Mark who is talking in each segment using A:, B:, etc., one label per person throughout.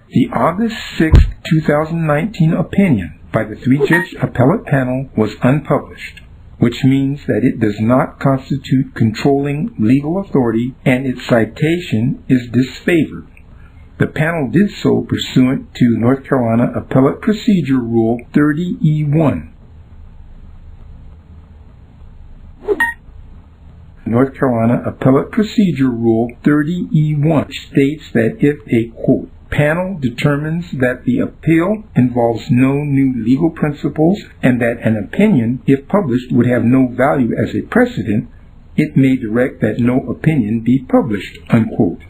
A: The August 6, 2019 opinion by the three-judge appellate panel was unpublished, which means that it does not constitute controlling legal authority and its citation is disfavored. The panel did so pursuant to North Carolina Appellate Procedure Rule 30E1. North Carolina Appellate Procedure Rule 30E1 states that if a, quote, panel determines that the appeal involves no new legal principles and that an opinion, if published, would have no value as a precedent, it may direct that no opinion be published, unquote.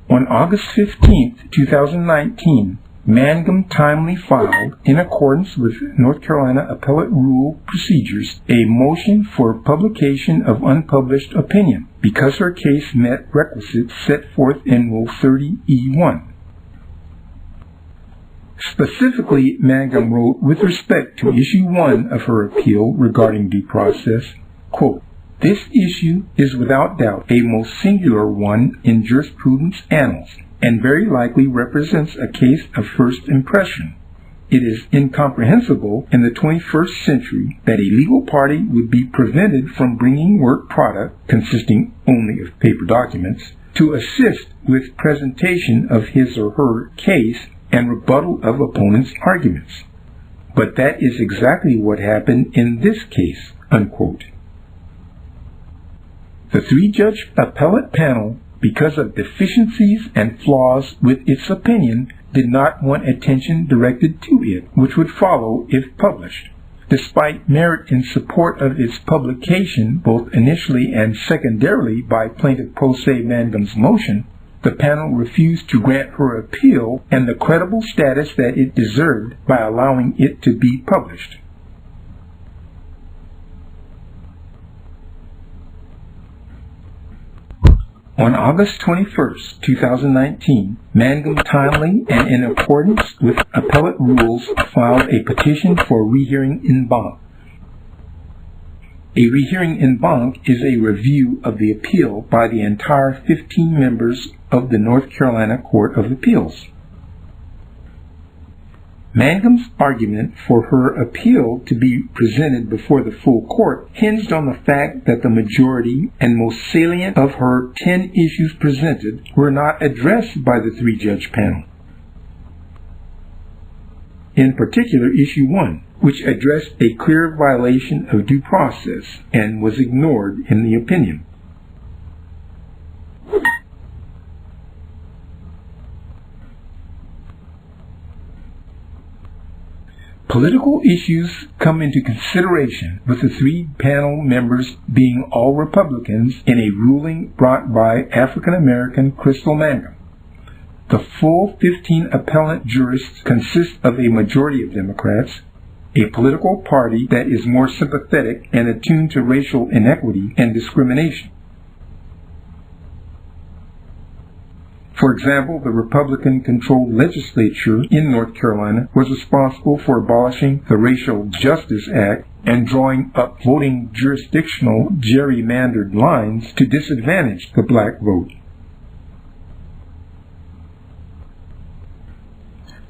A: On August 15, 2019, Mangum timely filed, in accordance with North Carolina Appellate Rule procedures, a motion for publication of unpublished opinion because her case met requisites set forth in Rule 30E1. Specifically, Mangum wrote with respect to Issue 1 of her appeal regarding due process, quote, "This issue is without doubt a most singular one in jurisprudence annals, and very likely represents a case of first impression. It is incomprehensible in the 21st century that a legal party would be prevented from bringing work product, consisting only of paper documents, to assist with presentation of his or her case and rebuttal of opponents' arguments. But that is exactly what happened in this case," unquote. The three-judge appellate panel, because of deficiencies and flaws with its opinion, did not want attention directed to it, which would follow if published. Despite merit in support of its publication, both initially and secondarily by plaintiff pro se Mangum's motion, the panel refused to grant her appeal and the credible status that it deserved by allowing it to be published. On August 21, 2019, Mangum timely and in accordance with appellate rules filed a petition for rehearing en banc. A rehearing en banc is a review of the appeal by the entire 15 members of the North Carolina Court of Appeals. Mangum's argument for her appeal to be presented before the full court hinged on the fact that the majority and most salient of her 10 issues presented were not addressed by the three-judge panel. In particular, Issue 1, which addressed a clear violation of due process and was ignored in the opinion. Political issues come into consideration, with the three panel members being all Republicans in a ruling brought by African-American Crystal Mangum. The full 15 appellant jurists consist of a majority of Democrats, a political party that is more sympathetic and attuned to racial inequity and discrimination. For example, the Republican-controlled legislature in North Carolina was responsible for abolishing the Racial Justice Act and drawing up voting jurisdictional gerrymandered lines to disadvantage the black vote.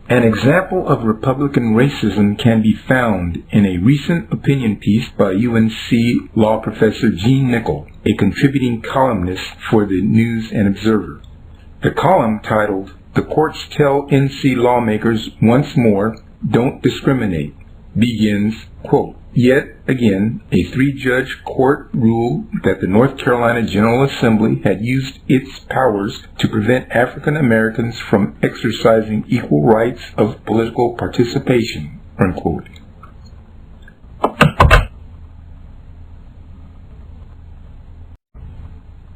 A: An example of Republican racism can be found in a recent opinion piece by UNC law professor Gene Nickel, a contributing columnist for the News and Observer. The column, titled, "The Courts Tell NC Lawmakers Once More, Don't Discriminate," begins, quote, "Yet again, a three-judge court ruled that the North Carolina General Assembly had used its powers to prevent African Americans from exercising equal rights of political participation," unquote.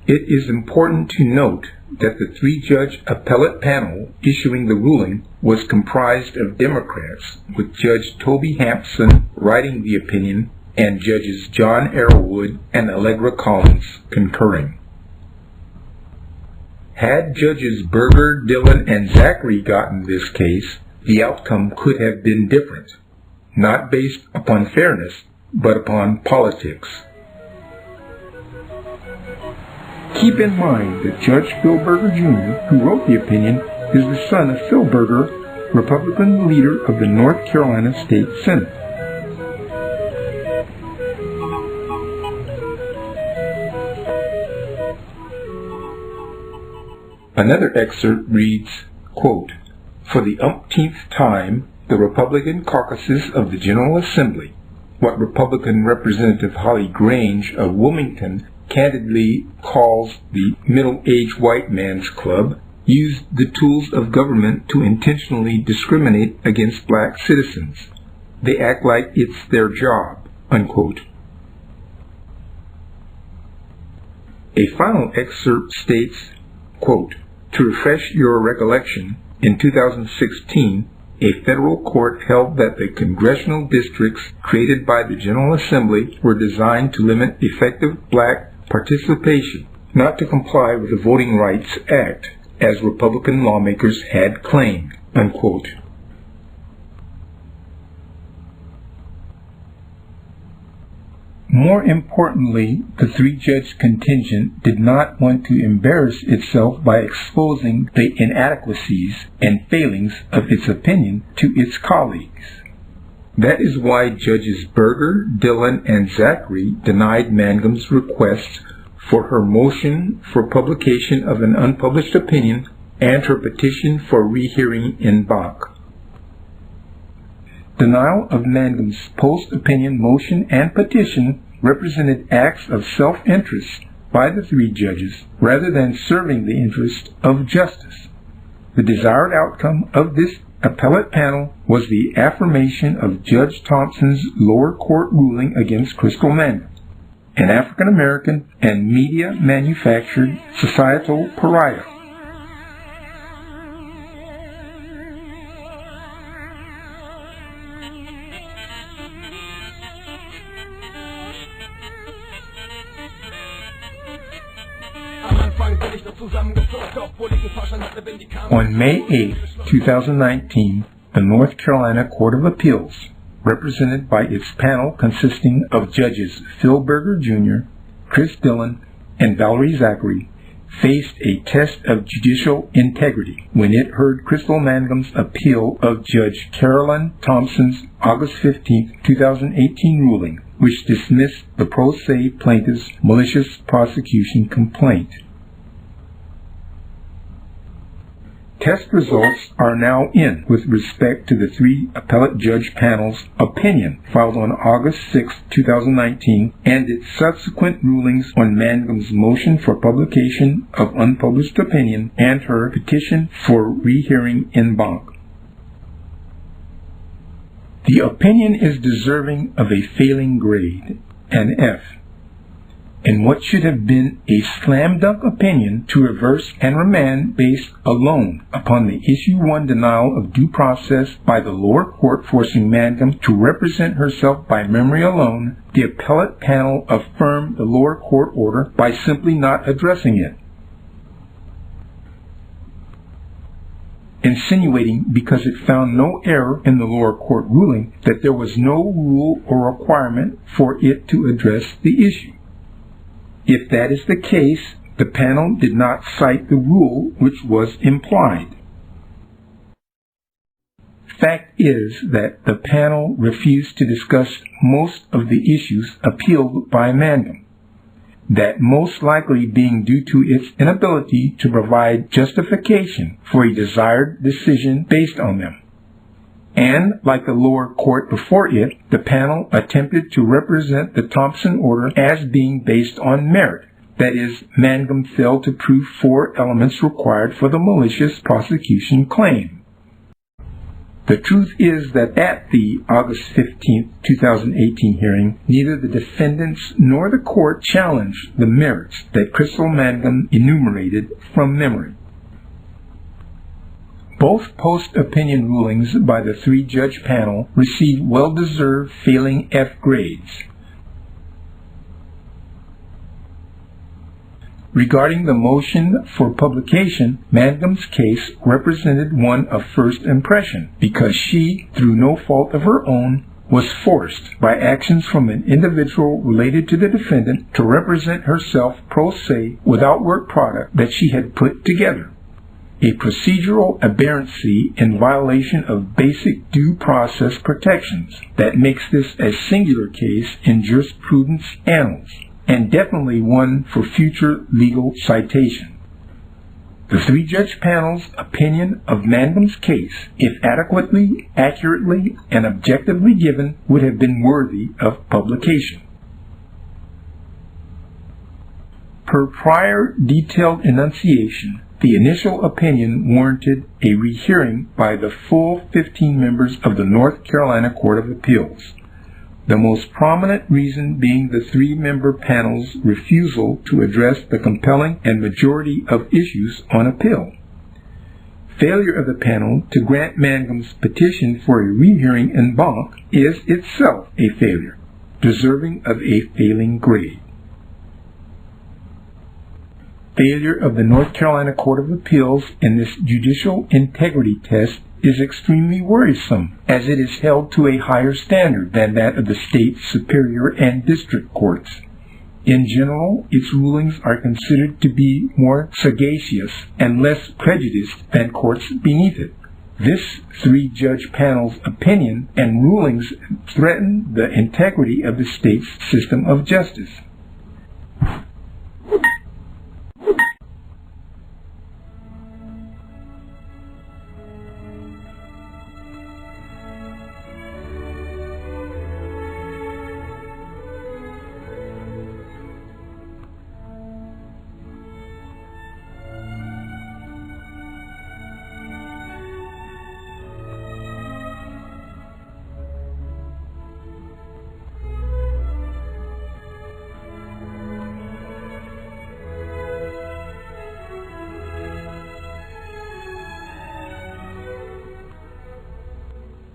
A: It is important to note that the three-judge appellate panel issuing the ruling was comprised of Democrats, with Judge Toby Hampson writing the opinion and Judges John Arrowwood and Allegra Collins concurring. Had Judges Berger, Dillon, and Zachary gotten this case, the outcome could have been different, not based upon fairness, but upon politics. Keep in mind that Judge Phil Berger Jr., who wrote the opinion, is the son of Phil Berger, Republican leader of the North Carolina State Senate. Another excerpt reads, quote, "For the umpteenth time, the Republican caucuses of the General Assembly, what Republican Representative Holly Grange of Wilmington candidly calls the middle-aged white man's club, used the tools of government to intentionally discriminate against black citizens. They act like it's their job," unquote. A final excerpt states, quote, "To refresh your recollection, in 2016, a federal court held that the congressional districts created by the General Assembly were designed to limit effective black participation, not to comply with the Voting Rights Act, as Republican lawmakers had claimed," unquote. More importantly, the three-judge contingent did not want to embarrass itself by exposing the inadequacies and failings of its opinion to its colleagues. That is why Judges Berger, Dillon, and Zachary denied Mangum's request for her motion for publication of an unpublished opinion and her petition for rehearing en banc. Denial of Mangum's post-opinion motion and petition represented acts of self-interest by the three judges rather than serving the interest of justice. The desired outcome of this appellate panel was the affirmation of Judge Thompson's lower court ruling against Crystal Mangum, an African-American and media-manufactured societal pariah. On May 8, 2019, the North Carolina Court of Appeals, represented by its panel consisting of Judges Phil Berger Jr., Chris Dillon, and Valerie Zachary, faced a test of judicial integrity when it heard Crystal Mangum's appeal of Judge Carolyn Thompson's August 15, 2018 ruling, which dismissed the pro se plaintiff's malicious prosecution complaint. Test results are now in with respect to the three appellate judge panel's opinion filed on August 6, 2019, and its subsequent rulings on Mangum's motion for publication of unpublished opinion and her petition for rehearing en banc. The opinion is deserving of a failing grade, an F, in what should have been a slam-dunk opinion to reverse and remand based alone upon the Issue 1 denial of due process by the lower court forcing Mangum to represent herself by memory alone. The appellate panel affirmed the lower court order by simply not addressing it, insinuating because it found no error in the lower court ruling that there was no rule or requirement for it to address the issue. If that is the case, the panel did not cite the rule which was implied. Fact is that the panel refused to discuss most of the issues appealed by Mangum, that most likely being due to its inability to provide justification for a desired decision based on them. And, like the lower court before it, the panel attempted to represent the Thompson order as being based on merit. That is, Mangum failed to prove 4 elements required for the malicious prosecution claim. The truth is that at the August 15, 2018 hearing, neither the defendants nor the court challenged the merits that Crystal Mangum enumerated from memory. Both post-opinion rulings by the three-judge panel received well-deserved failing F grades. Regarding the motion for publication, Mangum's case represented one of first impression because she, through no fault of her own, was forced by actions from an individual related to the defendant to represent herself pro se without work product that she had put together. A procedural aberrancy in violation of basic due process protections that makes this a singular case in jurisprudence annals, and definitely one for future legal citation. The three-judge panel's opinion of Mangum's case, if adequately, accurately, and objectively given, would have been worthy of publication. Per prior detailed enunciation, the initial opinion warranted a rehearing by the full 15 members of the North Carolina Court of Appeals, the most prominent reason being the three-member panel's refusal to address the compelling and majority of issues on appeal. Failure of the panel to grant Mangum's petition for a rehearing en banc is itself a failure, deserving of a failing grade. Failure of the North Carolina Court of Appeals in this judicial integrity test is extremely worrisome, as it is held to a higher standard than that of the state superior and district courts. In general, its rulings are considered to be more sagacious and less prejudiced than courts beneath it. This three-judge panel's opinion and rulings threaten the integrity of the state's system of justice.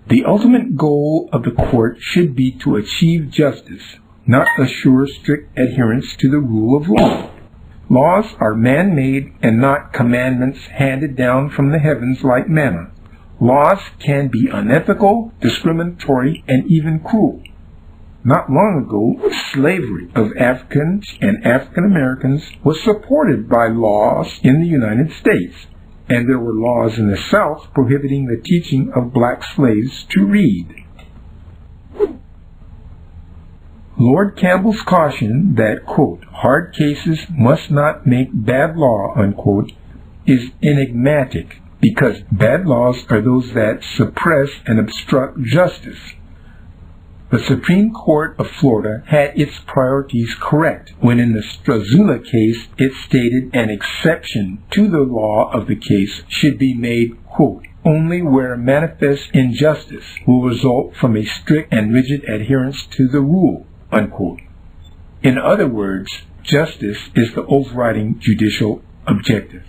A: The ultimate goal of the court should be to achieve justice, not assure strict adherence to the rule of law. Laws are man-made and not commandments handed down from the heavens like manna. Laws can be unethical, discriminatory, and even cruel. Not long ago, slavery of Africans and African Americans was supported by laws in the United States, and there were laws in the South prohibiting the teaching of black slaves to read. Lord Campbell's caution that, quote, hard cases must not make bad law, unquote, is enigmatic, because bad laws are those that suppress and obstruct justice. The Supreme Court of Florida had its priorities correct when in the Strazula case it stated an exception to the law of the case should be made, quote, only where manifest injustice will result from a strict and rigid adherence to the rule, unquote. In other words, justice is the overriding judicial objective.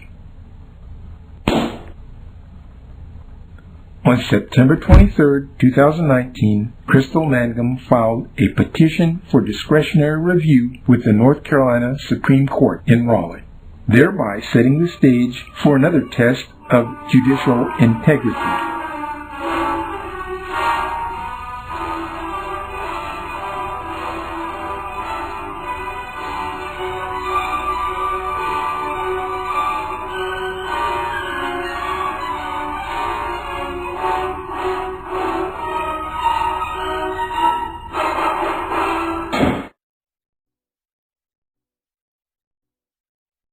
A: On September 23, 2019, Crystal Mangum filed a petition for discretionary review with the North Carolina Supreme Court in Raleigh, thereby setting the stage for another test of judicial integrity.